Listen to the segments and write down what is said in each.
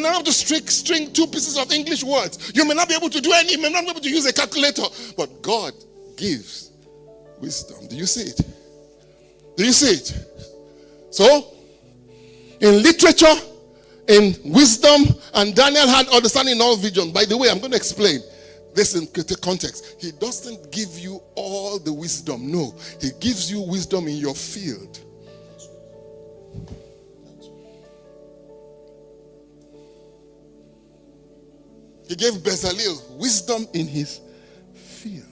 may not have to string two pieces of English words. You may not be able to do any, you may not be able to use a calculator. But God gives wisdom. Do you see it? Do you see it? So, in literature, in wisdom, and Daniel had understanding in all visions. By the way, I'm going to explain this in context. He doesn't give you all the wisdom. No, he gives you wisdom in your field. He gave Bezalel wisdom in his field.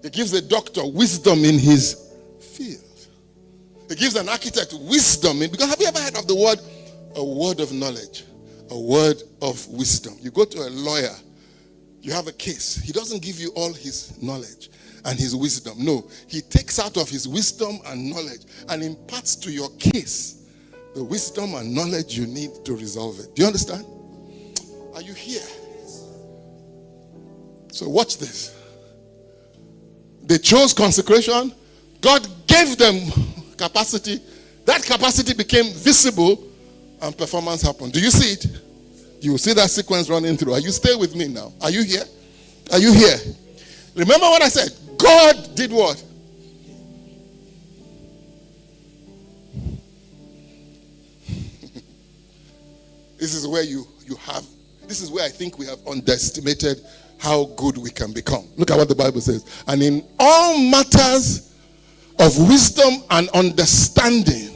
He gives a doctor wisdom in his field. He gives an architect wisdom in, because have you ever heard of the word, a word of knowledge, a word of wisdom? You go to a lawyer, you have a case. He doesn't give you all his knowledge and his wisdom. No, he takes out of his wisdom and knowledge and imparts to your case the wisdom and knowledge you need to resolve it. Do you understand? Are you here? So watch this. They chose consecration. God gave them capacity. That capacity became visible and performance happened. Do you see it? You will see that sequence running through. Are you stay with me now? Are you here? Are you here? Remember what I said? God did what? This is where you have, this is where I think we have underestimated how good we can become. Look at what the Bible says. And in all matters of wisdom and understanding,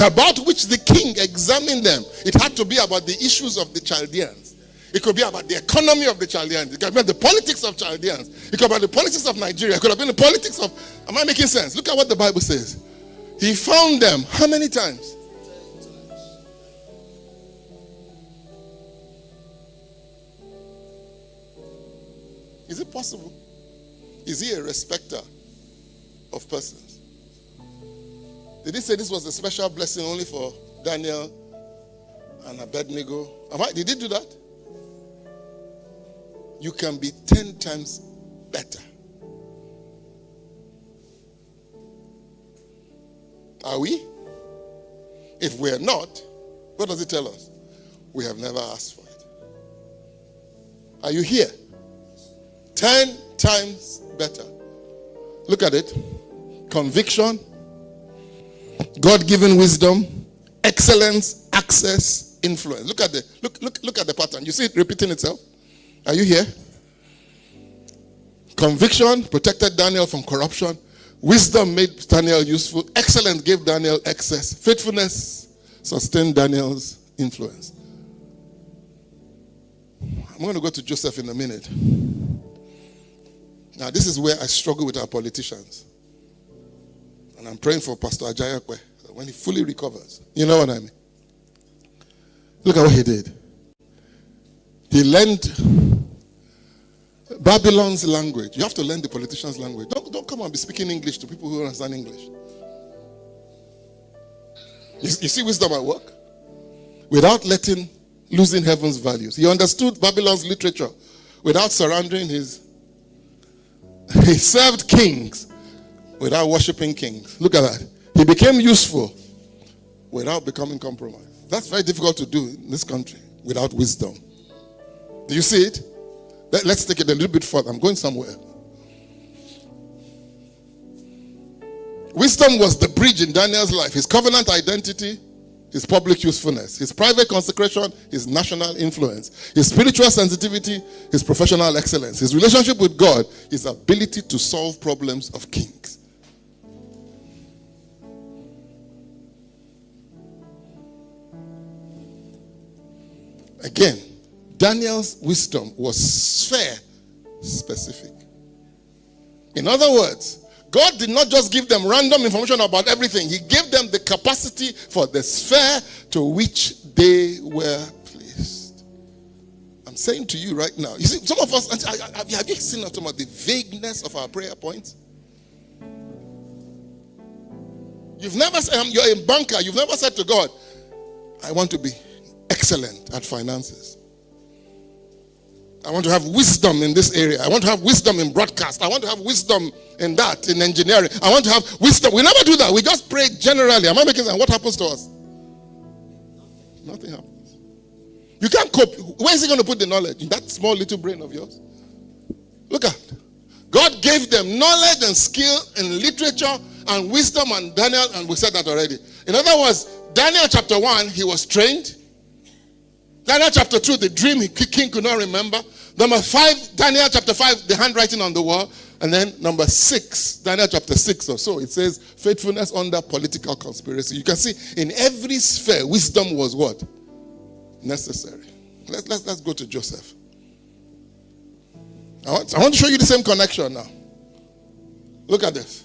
about which the king examined them. It had to be about the issues of the Chaldeans. It could be about the economy of the Chaldeans. It could be about the politics of Chaldeans. It could be about the politics of Nigeria. It could have been the politics of... Am I making sense? Look at what the Bible says. He found them how many times? Is it possible? Is he a respecter of persons? Did he say this was a special blessing only for Daniel and Abednego? Did he do that? You can be 10 times better. Are we? If we're not, what does it tell us? We have never asked for it. Are you here? 10 times better. Look at it. Conviction, God-given wisdom, excellence, access, influence. Look at the pattern. You see it repeating itself? Are you here? Conviction protected Daniel from corruption. Wisdom made Daniel useful. Excellence gave Daniel access. Faithfulness sustained Daniel's influence. I'm going to go to Joseph in a minute. Now, this is where I struggle with our politicians. And I'm praying for Pastor Ajayakwe when he fully recovers. You know what I mean? Look at what he did. He learned Babylon's language. You have to learn the politician's language. Don't come and be speaking English to people who don't understand English. You see wisdom at work? Without losing heaven's values. He understood Babylon's literature without surrendering his... He served kings without worshiping kings. Look at that. He became useful without becoming compromised. That's very difficult to do in this country without wisdom. Do you see it? Let's take it a little bit further. I'm going somewhere. Wisdom was the bridge in Daniel's life. His covenant identity, his public usefulness, his private consecration, his national influence, his spiritual sensitivity, his professional excellence, his relationship with God, his ability to solve problems of kings. Again, Daniel's wisdom was sphere specific. In other words, God did not just give them random information about everything. He gave them the capacity for the sphere to which they were placed. I'm saying to you right now, you see, some of us, have you seen some of the vagueness of our prayer points? You've never said, you're a banker, you've never said to God, I want to be excellent at finances. I want to have wisdom in this area. I want to have wisdom in broadcast. I want to have wisdom in that, in engineering. I want to have wisdom. We never do that. We just pray generally. Am I making sense? What happens to us? Nothing happens. You can't cope. Where is he going to put the knowledge? In that small little brain of yours? Look at it. God gave them knowledge and skill in literature and wisdom and Daniel, and we said that already. In other words, Daniel chapter 1, he was trained. Daniel chapter 2, the dream the king could not remember. Number 5, Daniel chapter 5, the handwriting on the wall. And then number 6, Daniel chapter 6 or so, it says faithfulness under political conspiracy. You can see in every sphere, wisdom was what? Necessary. Let's go to Joseph. I want to show you the same connection now. Look at this.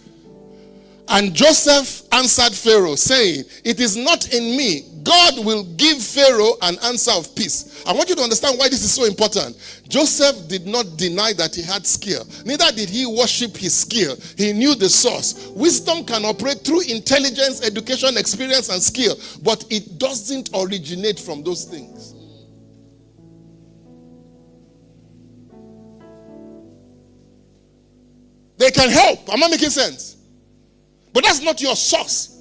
And Joseph answered Pharaoh, saying, it is not in me. God will give Pharaoh an answer of peace. I want you to understand why this is so important. Joseph did not deny that he had skill. Neither did he worship his skill. He knew the source. Wisdom can operate through intelligence, education, experience, and skill. But it doesn't originate from those things. They can help. Am I making sense? But that's not your source.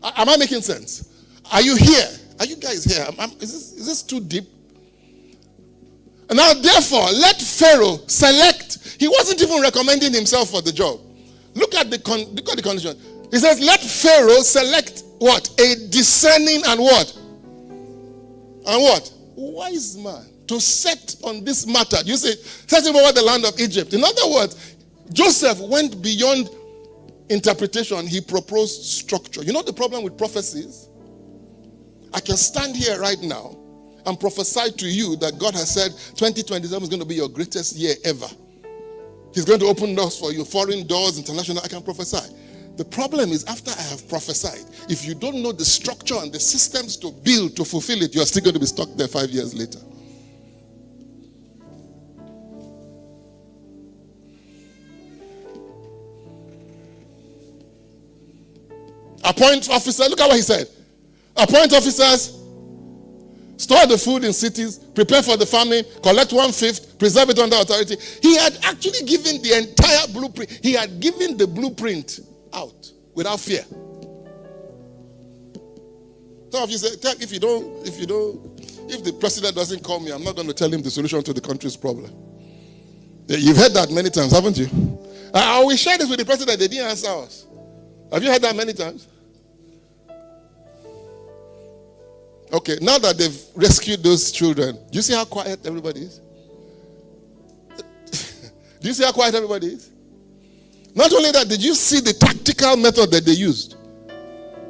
Am I making sense? Are you here? Are you guys here? Is this too deep? And now, therefore, let Pharaoh select. He wasn't even recommending himself for the job. Look at the condition. He says, let Pharaoh select what? A discerning and what? And what? Wise man to set on this matter. You say, set him over the land of Egypt. In other words, Joseph went beyond interpretation. He proposed structure. You know the problem with prophecies? I can stand here right now and prophesy to you that God has said 2027 is going to be your greatest year ever. He's going to open doors for you, foreign doors, international. I can prophesy. The problem is after I have prophesied, if you don't know the structure and the systems to build to fulfill it, you're still going to be stuck there 5 years later. Appoint officers. Look at what he said. Appoint officers, store the food in cities, prepare for the famine, collect 1/5, preserve it under authority. He had actually given the entire blueprint. He had given the blueprint out without fear. Some of you say, if the president doesn't call me, I'm not going to tell him the solution to the country's problem. You've heard that many times, haven't you? We shared this with the president, they didn't answer us. Have you heard that many times? Okay, now that they've rescued those children, do you see how quiet everybody is? Do you see how quiet everybody is? Not only that, did you see the tactical method that they used?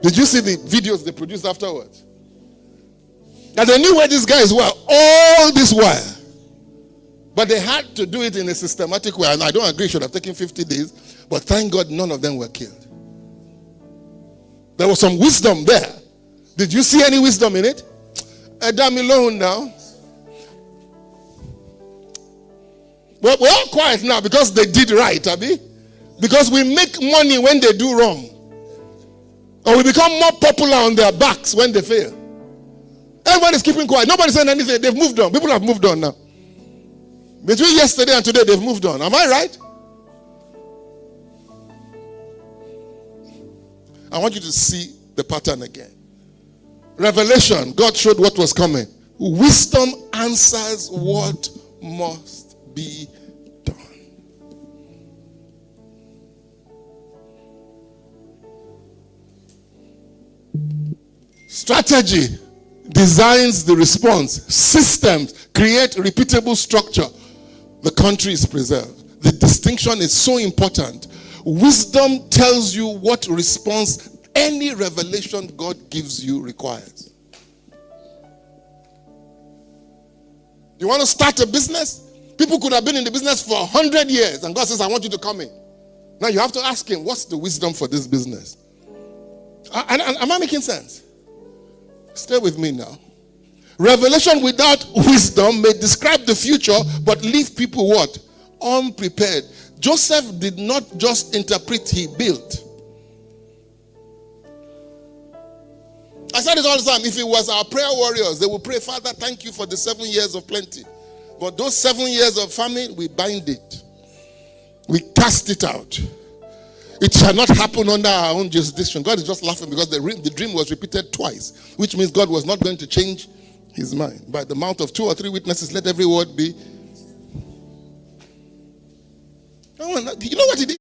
Did you see the videos they produced afterwards? And they knew where these guys were all this while. But they had to do it in a systematic way. And I don't agree, it should have taken 50 days. But thank God none of them were killed. There was some wisdom there. Did you see any wisdom in it? Damn alone now. Well, we're all quiet now because they did right, Abi. Because we make money when they do wrong. Or we become more popular on their backs when they fail. Everybody's keeping quiet. Nobody's saying anything. They've moved on. People have moved on now. Between yesterday and today, they've moved on. Am I right? I want you to see the pattern again. Revelation, God showed what was coming. Wisdom answers what must be done. Strategy designs the response. Systems create repeatable structure. The country is preserved. The distinction is so important. Wisdom tells you what response any revelation God gives you requires. You want to start a business? People could have been in the business for 100 years and God says, I want you to come in. Now you have to ask him, what's the wisdom for this business? Am I making sense? Stay with me now. Revelation without wisdom may describe the future but leave people what? Unprepared. Joseph did not just interpret, he built. I said it all the time. If it was our prayer warriors, they would pray, Father, thank you for the 7 years of plenty. But those 7 years of famine, we bind it. We cast it out. It shall not happen under our own jurisdiction. God is just laughing because the dream was repeated twice, which means God was not going to change his mind. By the mouth of 2 or 3 witnesses, let every word be. You know what he did?